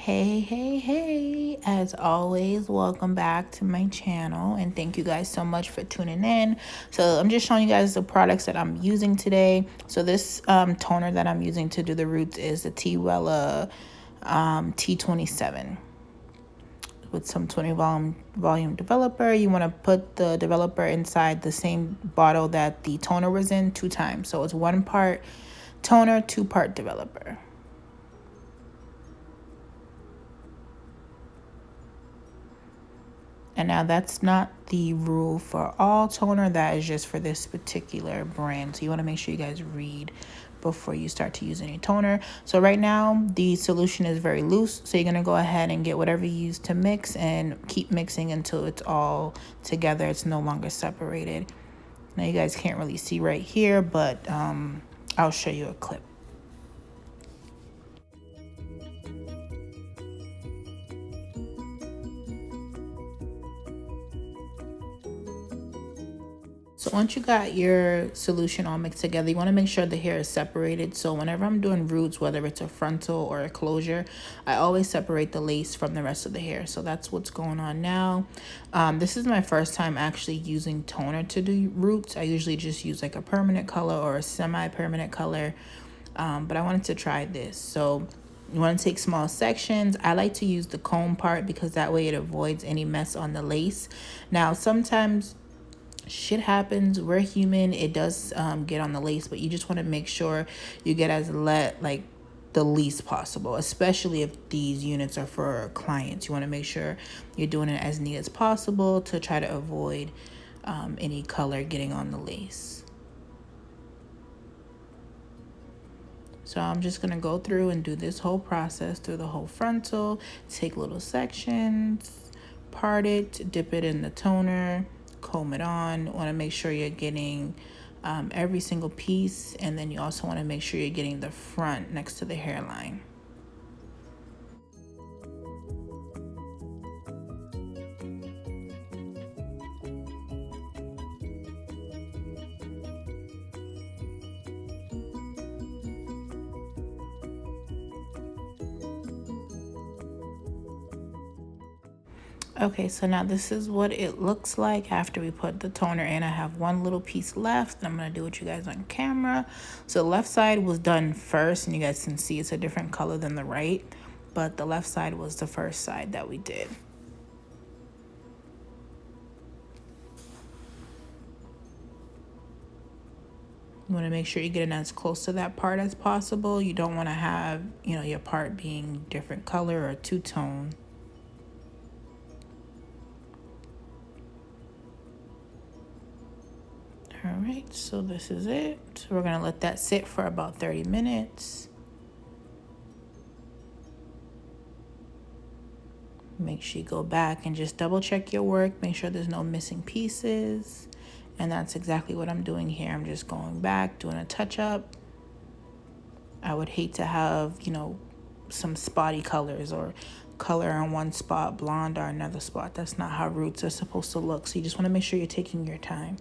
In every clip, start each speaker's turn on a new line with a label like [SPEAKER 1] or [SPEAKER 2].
[SPEAKER 1] Hey, as always, welcome back to my channel and thank you guys so much for tuning in. So I'm just showing you guys the products that I'm using today. So this toner that I'm using to do the roots is the Wella T27 with some 20 volume developer. You want to put the developer inside the same bottle that the toner was in 2 times. So it's 1 part toner, 2 part developer. And now that's not the rule for all toner, that is just for this particular brand. So you want to make sure you guys read before you start to use any toner. So right now the solution is very loose, so you're going to go ahead and get whatever you use to mix and keep mixing until it's all together. It's no longer separated. Now you guys can't really see right here, but I'll show you a clip. So once you got your solution all mixed together, you want to make sure the hair is separated. So whenever I'm doing roots, whether it's a frontal or a closure, I always separate the lace from the rest of the hair. So that's what's going on now. This is my first time actually using toner to do roots. I usually just use like a permanent color or a semi-permanent color, but I wanted to try this. So you want to take small sections. I like to use the comb part because that way it avoids any mess on the lace. Now sometimes shit happens, we're human, it does get on the lace, but you just want to make sure you get as the least possible, especially if these units are for clients. You want to make sure you're doing it as neat as possible to try to avoid any color getting on the lace. So I'm just going to go through and do this whole process through the whole frontal, take little sections, part it, dip it in the toner, comb it on. Want to make sure you're getting every single piece, and then you also want to make sure you're getting the front next to the hairline. Okay, so now this is what it looks like after we put the toner in. I have one little piece left, and I'm going to do with you guys on camera. So the left side was done first, and you guys can see it's a different color than the right, but the left side was the first side that we did. You want to make sure you get it as close to that part as possible. You don't want to have, your part being different color or two-tone. All right, so this is it. We're gonna let that sit for about 30 minutes. Make sure you go back and just double check your work. Make sure there's no missing pieces. And that's exactly what I'm doing here. I'm just going back, doing a touch up. I would hate to have, some spotty colors or color on one spot, blonde or another spot. That's not how roots are supposed to look. So you just wanna make sure you're taking your time.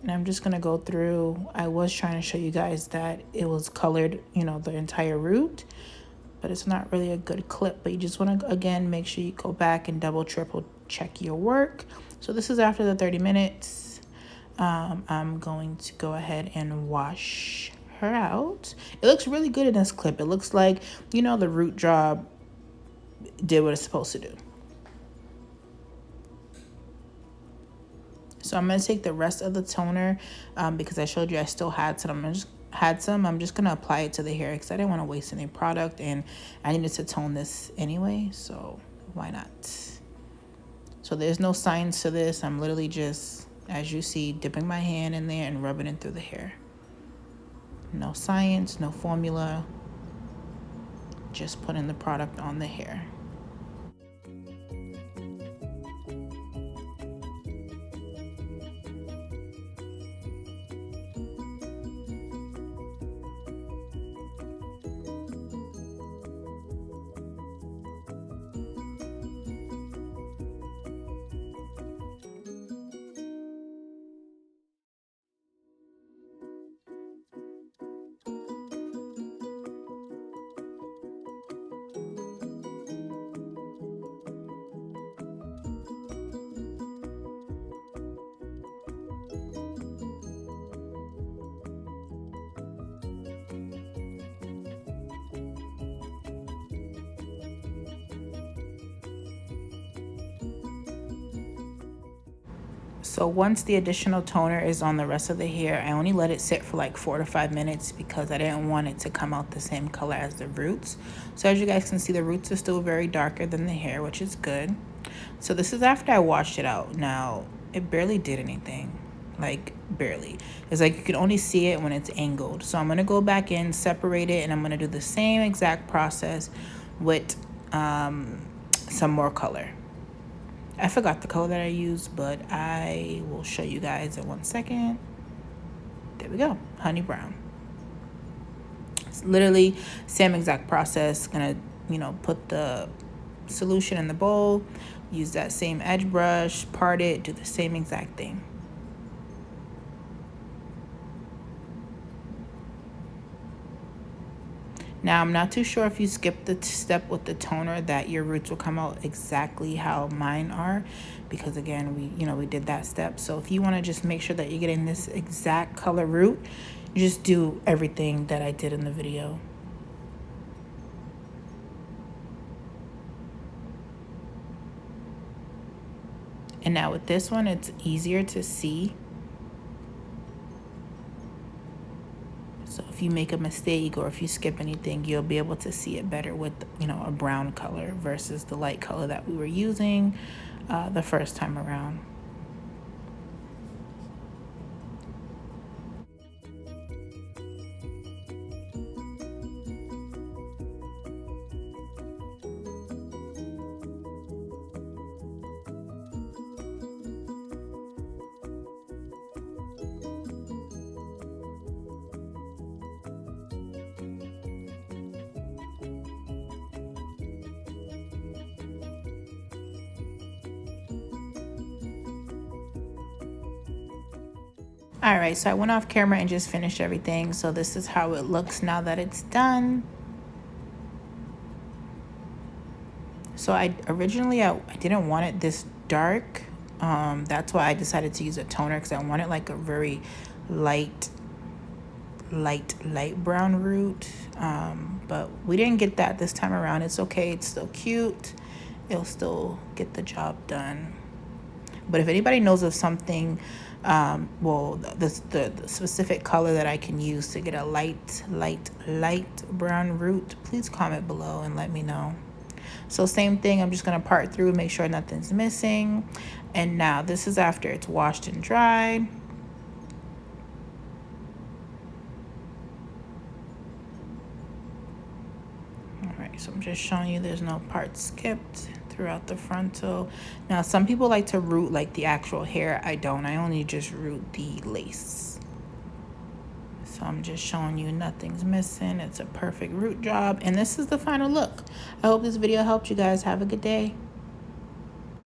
[SPEAKER 1] And I'm just gonna go through. I was trying to show you guys that it was colored, the entire root, but it's not really a good clip. But you just wanna, again, make sure you go back and double, triple check your work. So this is after the 30 minutes. I'm going to go ahead and wash her out. It looks really good in this clip. It looks like, the root job did what it's supposed to do. So I'm going to take the rest of the toner because I showed you I still had some. I'm just going to apply it to the hair because I didn't want to waste any product, and I needed to tone this anyway, so why not? So there's no science to this. I'm literally just, as you see, dipping my hand in there and rubbing it through the hair. No science, no formula, just putting the product on the hair. So once the additional toner is on the rest of the hair, I only let it sit for like 4 to 5 minutes because I didn't want it to come out the same color as the roots. So as you guys can see, the roots are still very darker than the hair, which is good. So this is after I washed it out. Now, it barely did anything. Like, barely. It's like you can only see it when it's angled. So I'm going to go back in, separate it, and I'm going to do the same exact process with some more color. I forgot the color that I used, but I will show you guys in 1 second. There we go, honey brown. It's literally same exact process. Gonna, put the solution in the bowl, use that same edge brush, part it, do the same exact thing. Now, I'm not too sure if you skip the step with the toner that your roots will come out exactly how mine are, because again, we did that step. So if you want to just make sure that you're getting this exact color root, you just do everything that I did in the video. And now with this one, it's easier to see. So if you make a mistake or if you skip anything, you'll be able to see it better with, a brown color versus the light color that we were using the first time around. All right, so I went off camera and just finished everything. So this is how it looks now that it's done. So I originally didn't want it this dark. That's why I decided to use a toner, because I wanted like a very light brown root. But we didn't get that this time around. It's okay, it's still cute. It'll still get the job done. But if anybody knows of something, the specific color that I can use to get a light brown root, please comment below and let me know. So same thing, I'm just going to part through, make sure nothing's missing. And now this is after it's washed and dried. All right, so I'm just showing you there's no part skipped throughout the frontal. Now some people like to root like the actual hair. I don't. I only just root the lace. So I'm just showing you nothing's missing. It's a perfect root job, and this is the final look. I hope this video helped you guys. Have a good day.